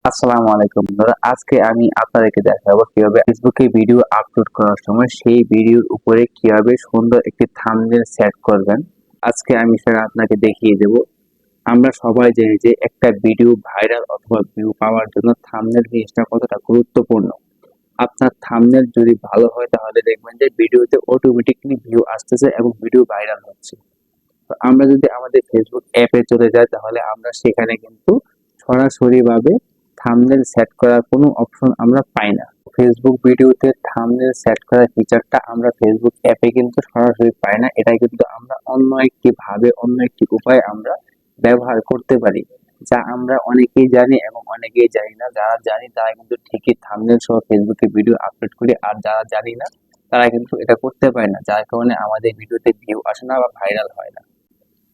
আসসালামু আলাইকুম বন্ধুরা, আজকে আমি আপনাদেরকে দেখাবো কিভাবে ফেসবুকে ভিডিও আপলোড করার সময় সেই ভিডিওর উপরে কিভাবে সুন্দর একটি থাম্বনেল সেট করবেন। আজকে আমি সেটা আপনাকে দেখিয়ে দেব। আমরা সবাই জানি যে একটা ভিডিও ভাইরাল অথবা ভিউ পাওয়ার জন্য থাম্বনেল জিনিসটা কতটা গুরুত্বপূর্ণ। আপনার থাম্বনেল যদি ভালো হয় তাহলে দেখবেন যে ভিডিওতে অটোমেটিকলি ভিউ আসতেছে এবং ভিডিও ভাইরাল হচ্ছে। তো আমরা যদি আমাদের ফেসবুক অ্যাপে চলে যাই তাহলে আমরা সেখানে কিন্তু সরাসরি ভাবে থাম্বনেল সেট করার কোনো অপশন আমরা পাই না। ফেসবুক ভিডিওতে থাম্বনেল সেট করার ফিচারটা আমরা ফেসবুক অ্যাপে কিন্তু সরাসরি পাই না। এটা কিন্তু আমরা অন্য একটি ভাবে অন্য একটি উপায়ে আমরা ব্যবহার করতে পারি, যা আমরা অনেকেই জানি এবং অনেকেই জানি না। যারা জানি তারা কিন্তু ঠিকই থাম্বনেল সহ ফেসবুকে ভিডিও আপলোড করি, আর যারা জানি না তারা কিন্তু এটা করতে পারে না, যার কারণে আমাদের ভিডিওতে ভিউ আসে না বা ভাইরাল হয় না।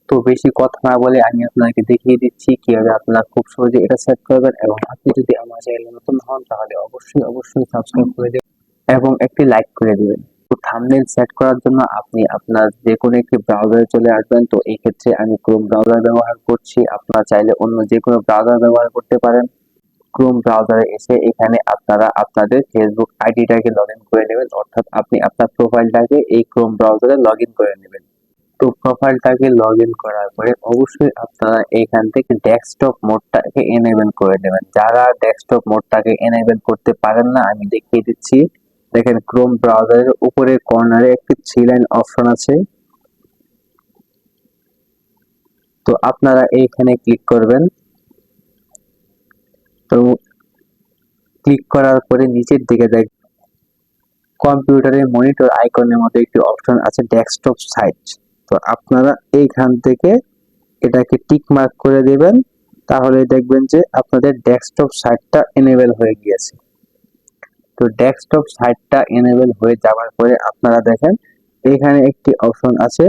তো বেশি কথা না বলে আমি আপনাকে দেখিয়ে দিচ্ছি কিভাবে আপনারা খুব সহজে এটা সেট করবেন। এবং আপনি যদি আমার চ্যানেলে নতুন হন তাহলে অবশ্যই সাবস্ক্রাইব করে দেবেন এবং একটি লাইক করে দিবেন। তো থাম্বনেল সেট করার জন্য আপনি আপনার যে কোনো একটি ব্রাউজারে চলে আসবেন। তো এই ক্ষেত্রে আমি ক্রোম ব্রাউজার ব্যবহার করছি, আপনারা চাইলে অন্য যে কোনো ব্রাউজার ব্যবহার করতে পারেন। ক্রোম ব্রাউজারে এসে এখানে আপনারা আপনাদের ফেসবুক আইডিটাকে লগ ইন করে নেবেন, অর্থাৎ আপনি আপনার প্রোফাইলটাকে এই ক্রোম ব্রাউজারে লগ ইন করে নেবেন। তো প্রোফাইলটাকে লগ ইন করার পরে অবশ্যই আপনারা এইখান থেকে ডেস্কটপ মোডটাকে এনেবল করে নেবেন। যারা ডেস্কটপ মোডটাকে এনেবল করতে পারেন না আমি দেখিয়ে দিচ্ছি। দেখেন ক্রোম ব্রাউজারের উপরের কর্নারে একটি থ্রি লাইন অপশন আছে। তো আপনারা এইখানে ক্লিক করবেন। তো ক্লিক করার পরে নিচের দিকে দেখ কম্পিউটারের মনিটর আইকনের মতো একটি অপশন আছে ডেস্কটপ সাইট। তো আপনারা এইখান থেকে এটাকে টিক মার্ক করে দিবেন, তাহলে দেখবেন যে আপনাদের ডেস্কটপ সাইটটা এনেবল হয়ে গিয়েছে। তো ডেস্কটপ সাইটটা এনেবল হয়ে যাওয়ার পরে আপনারা দেখেন এখানে একটি অপশন আছে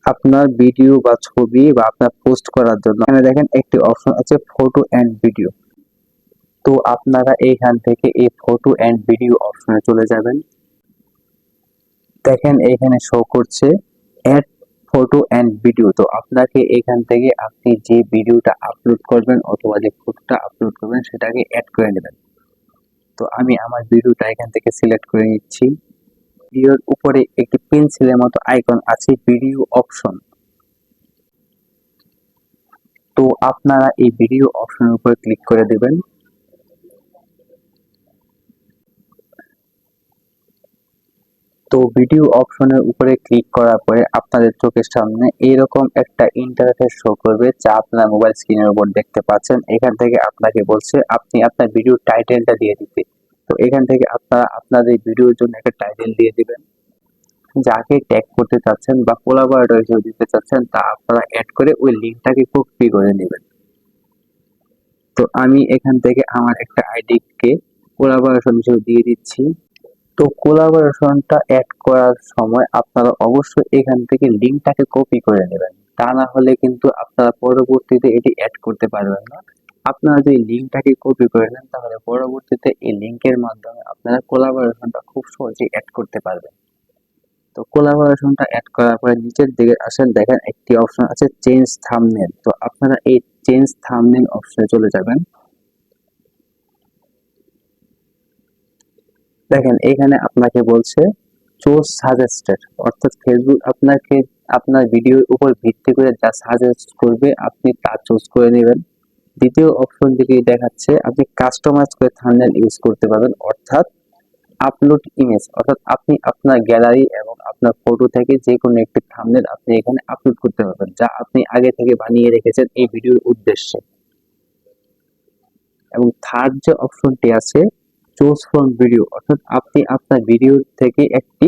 আপনার ভিডিও বা ছবি বা আপনার পোস্ট করার জন্য। এখানে দেখেন একটি অপশন আছে ফটো এন্ড ভিডিও। তো আপনারা এইখান থেকে এই ফটো এন্ড ভিডিও অপশনে চলে যাবেন। দেখেন এখানে শো করছে অ্যাড ফটো এন্ড ভিডিও। তো আপনাকে এখান থেকে আপনি যে ভিডিওটা আপলোড করবেন অথবা যে ফটোটা আপলোড করবেন সেটাকে অ্যাড করে নেবেন। তো আমি আমার ভিডিওটা এখান থেকে সিলেক্ট করে নিচ্ছি। ভিডিওর উপরে একটি পেন্সিলের মতো আইকন আছে ভিডিও অপশন। তো আপনারা এই ভিডিও অপশনের উপরে ক্লিক করে দেবেন। তো ভিডিও অপশনের উপরে ক্লিক করার পরে আপনাদের চোখের সামনে এরকম একটা ইন্টারফেস শো করবে, যা আপনার মোবাইল স্ক্রিনের উপর দেখতে পাচ্ছেন। এখান থেকে আপনাকে বলছে আপনি আপনার ভিডিও টাইটেলটা দিয়ে দিতে। তো এখান থেকে আপনারা আপনাদের ভিডিওর জন্য একটা টাইটেল দিয়ে দিবেন। যাকে ট্যাগ করতে চাচ্ছেন বা কোলাবরেটর হিসেবে দিতে চাচ্ছেন তা আপনারা অ্যাড করে ওই লিঙ্কটাকে কপি করে নেবেন। তো আমি এখান থেকে আমার একটা আইডি কে কোলাবরেশন হিসেবে দিয়ে দিচ্ছি। তো কোলাবোরেশনটা এড করার সময় আপনারা অবশ্যই এখান থেকে লিংকটাকে কপি করে নেবেন, তা না হলে কিন্তু আপনারা পরবর্তীতে এটি অ্যাড করতে পারবেন না। আপনারা যদি লিংকটাকে কপি করে নেন তাহলে পরবর্তীতে এই লিংকের মাধ্যমে আপনারা কোলাবোরেশনটা খুব সহজেই অ্যাড করতে পারবেন। তো কোলাবোরেশনটা অ্যাড করার পরে নিচের দিকে আসেন, দেখেন একটি অপশন আছে চেঞ্জ থাম্বনেল। তো আপনারা এই চেঞ্জ থাম্বনেল অপশনে চলে যাবেন। দেখেন এখানে আপনাকে বলছে চুজ সাজেস্টেড, অর্থাৎ ফেসবুক আপনাকে আপনার ভিডিওর উপর ভিত্তি করে যা সাজেস্ট করবে আপনি তা চুজ করে নেবেন। দ্বিতীয় অপশন যেটি দেখাচ্ছে আপনি কাস্টমাইজ করে থাম্বনেল ইউজ করতে পারবেন, অর্থাৎ আপলোড ইমেজ, অর্থাৎ আপনি আপনার গ্যালারি এবং আপনার ফটো থেকে যে কোনো একটি থাম্বনেল আপনি এখানে আপলোড করতে পারবেন, যা আপনি আগে থেকে বানিয়ে রেখেছেন এই ভিডিওর উদ্দেশ্যে। এবং থার্ড যে অপশনটি আছে চুজ ফ্রম ভিডিও, অর্থাৎ আপনি আপনার ভিডিও থেকে একটি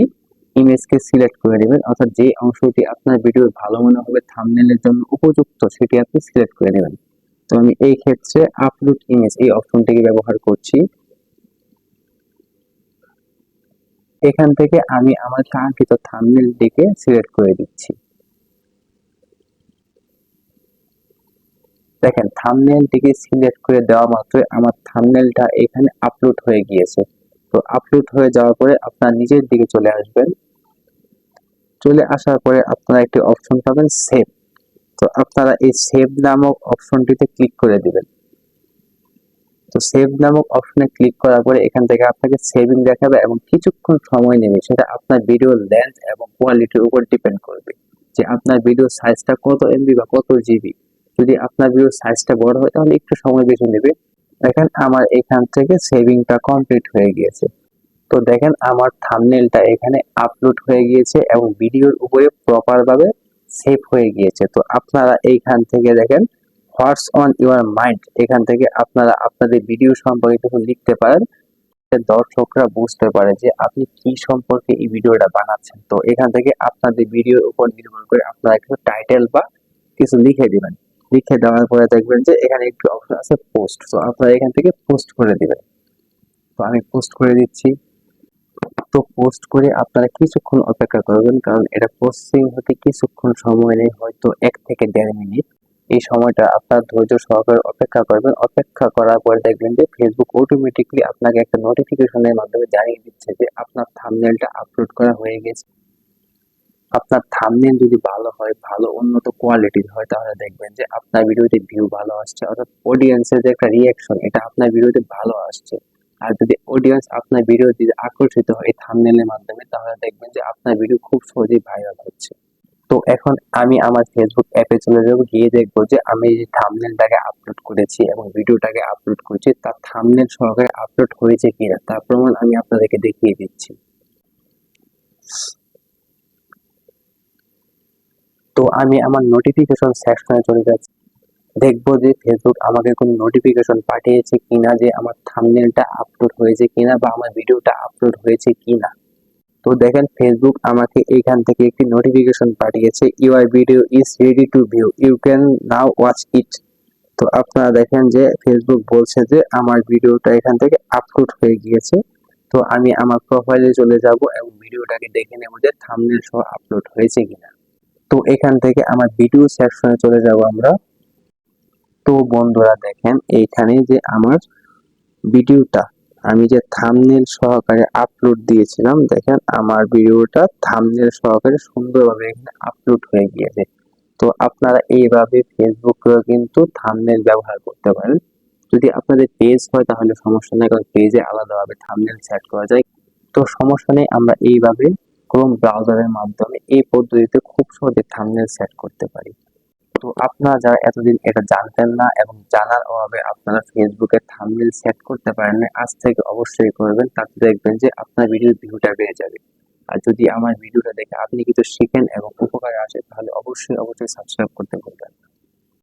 ইমেজকে সিলেক্ট করে নেবেন, অর্থাৎ যে অংশটি আপনার ভিডিওর ভালো মনে হবে থাম্বনেলের জন্য উপযুক্ত সেটি আপনি সিলেক্ট করে নেবেন। তো আমি এই ক্ষেত্রে আপলোড ইমেজ এই অপশনটিকে ব্যবহার করছি। এখান থেকে আমি আমার কাঙ্ক্ষিত থাম্বনেলটিকে সিলেক্ট করে দিচ্ছি। দেখেন থাম্বনেলটিকে সিলেক্ট করে দেওয়া মাত্রই আমার থাম্বনেলটা এখানে আপলোড হয়ে গিয়েছে। তো আপলোড হয়ে যাওয়ার পরে আপনার নিজের দিকে চলে আসবেন। চলে আসার পরে আপনারা একটি অপশন পাবেন সেভ। তো আপনারা এই সেভ নামক অপশনটিতে ক্লিক করে দিবেন। তো সেভ নামক অপশনে ক্লিক করার পরে এখান থেকে আপনাকে সেভিং দেখাবে এবং কিছুক্ষণ সময় নেবে। সেটা আপনার ভিডিওর লেন্থ এবং কোয়ালিটির উপর ডিপেন্ড করবে যে আপনার ভিডিও সাইজটা কত এমবি বা কত জিবি। যদি আপনার ভিডিওর সাইজটা বড় হয় তাহলে একটু সময় বেশি নেবে। দেখেন আমার এখান থেকে সেভিংটা কমপ্লিট হয়ে গিয়েছে। তো দেখেন আমার থাম্বনেলটা এখানে আপলোড হয়ে গিয়েছে এবং ভিডিওর উপরে প্রপার ভাবে সেভ হয়ে গিয়েছে। তো আপনারা এইখান থেকে দেখেন হোয়াটস অন ইউর মাইন্ড, এখান থেকে আপনারা আপনাদের ভিডিও সম্পর্কে কিছু লিখতে পারেন, দর্শকরা বুঝতে পারে যে আপনি কি সম্পর্কে এই ভিডিওটা বানাচ্ছেন। তো এখান থেকে আপনাদের ভিডিওর উপর নির্ভর করে আপনারা কিছু টাইটেল বা কিছু লিখে দিবেন। লিখে দেওয়ার পরে দেখবেন যে এখানে একটু অপশন আছে পোস্ট, তো আপনারা এখান থেকে পোস্ট করে দিবেন। তো আমি পোস্ট করে দিচ্ছি। তো পোস্ট করে আপনারা কিছুক্ষণ অপেক্ষা করবেন, কারণ এটা প্রসেসিং হতে কিছুক্ষণ সময় নেয়, হয়তো 1 থেকে 1.5 মিনিট। এই সময়টা আপনার ধৈর্য সহকারে অপেক্ষা করবেন। অপেক্ষা করার পর দেখবেন যে ফেসবুক অটোমেটিকলি আপনাকে একটা নোটিফিকেশনের মাধ্যমে জানিয়ে দিচ্ছে যে আপনার থাম্বনেলটা আপলোড করা হয়ে গেছে। আপনার থাম্বনেল যদি ভালো হয়, ভালো উন্নত কোয়ালিটির হয়, তাহলে দেখবেন যে আপনার ভিডিওতে ভিউ ভালো আসছে, অর্থাৎ অডিয়েন্সের যে একটা রিয়াকশন এটা আপনার ভিডিওতে ভালো আসছে। আর যদি অডিয়েন্স আপনার ভিডিও যদি আকর্ষিত হয় এই থাম্বনেলের মাধ্যমে, তাহলে দেখবেন যে আপনার ভিডিও খুব সহজেই ভাইরাল হচ্ছে। তো এখন আমি আমার ফেসবুক অ্যাপে চলে যাব, গিয়ে দেখবো যে আমি যে থাম্বনেলটাকে আপলোড করেছি এবং ভিডিওটাকে আপলোড করেছি তার থাম্বনেল সহকারে আপলোড হয়েছে কিনা তার প্রমাণ আমি আপনাদেরকে দেখিয়ে দিচ্ছি। তো আমি আমার নোটিফিকেশন সেকশনে চলে যাচ্ছি, দেখবো যে ফেসবুক আমাকে কোনো নোটিফিকেশন পাঠিয়েছে কিনা যে আমার থাম্বনেলটা আপলোড হয়েছে কিনা বা আমার ভিডিওটা আপলোড হয়েছে কিনা। তো দেখেন ফেসবুক আমাকে এইখান থেকে একটি নোটিফিকেশন পাঠিয়েছে, your video is ready to view, you can now watch it. তো আপনারা দেখেন যে ফেসবুক বলছে যে আমার ভিডিওটা এখান থেকে আপলোড হয়ে গিয়েছে। তো আমি আমার প্রোফাইলে চলে যাব এবং ভিডিওটাকে দেখে নেব যে থাম্বনেল সহ আপলোড হয়েছে কিনা। তো এখান থেকে আমার ভিডিও সেকশনে চলে যাব আমরা। তো বন্ধুরা দেখেন এইখানে যে আমার ভিডিওটা আমি যে থাম্বনেল সহকারে আপলোড দিয়েছিলাম, দেখেন আমার ভিডিওটা থাম্বনেল সহকারে সুন্দরভাবে এখানে আপলোড হয়ে গিয়েছে। তো আপনারা এইভাবে ফেসবুকেও কিন্তু থাম্বনেল ব্যবহার করতে পারেন। যদি আপনাদের পেজ হয় তাহলে সমস্যা নেই, কারণ পেজে আলাদাভাবে থাম্বনেল সেট করা যায়। তো সমস্যা নেই, আমরা এইভাবে ক্রোম ব্রাউজারের মাধ্যমে এই পদ্ধতিতে খুব সহজে থাম্বনেল সেট করতে পারি। তো আপনারা যারা এতদিন এটা জানতেন না এবং জানার অভাবে আপনারা ফেসবুকে থাম্বনেল সেট করতে পারেন না, আজ থেকে অবশ্যই করবেন, তাতে দেখবেন যে আপনার ভিডিওর ভিউটা বেড়ে যাবে। আর যদি আমার ভিডিওটা দেখে আপনি কিছু শিখেন এবং উপকারে আসে, তাহলে অবশ্যই সাবস্ক্রাইব করতে ভুলবেন না।